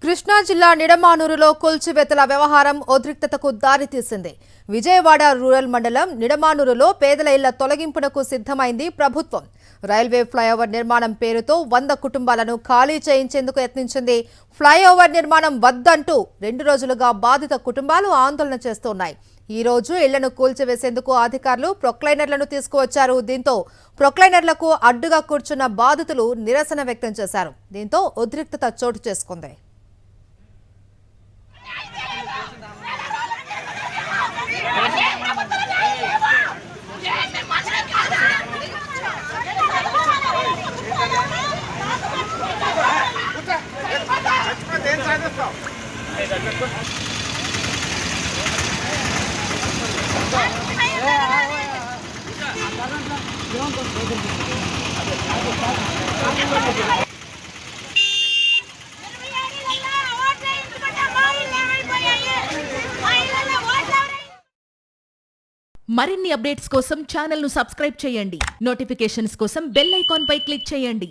కృష్ణా జిల్లా నిడమానూరులో కూల్చివేతల వ్యవహారం ఉద్రిక్తతకు దారితీసింది. విజయవాడ రూరల్ మండలం నిడమానూరులో పేదల ఇళ్ల తొలగింపునకు సిద్ధమైంది ప్రభుత్వం. రైల్వే ఫ్లైఓవర్ నిర్మాణం పేరుతో 100 కుటుంబాలను ఖాళీ చేయించేందుకు యత్నించింది. ఫ్లైఓవర్ నిర్మాణం వద్దంటూ 2 రోజులుగా బాధిత కుటుంబాలు ఆందోళన చేస్తున్నాయి. ఈ రోజు ఇళ్లను కూల్చివేసేందుకు అధికారులు ప్రొక్లైనర్లను తీసుకువచ్చారు. దీంతో ప్రొక్లైనర్లకు అడ్డుగా కూర్చున్న బాధితులు నిరసన వ్యక్తం చేశారు. దీంతో ఉద్రిక్తత చోటు చేసుకుంది. మరిన్ని అప్డేట్స్ కోసం ఛానల్ ను సబ్స్క్రైబ్ చేయండి. నోటిఫికేషన్స్ కోసం బెల్ ఐకాన్ పై క్లిక్ చేయండి.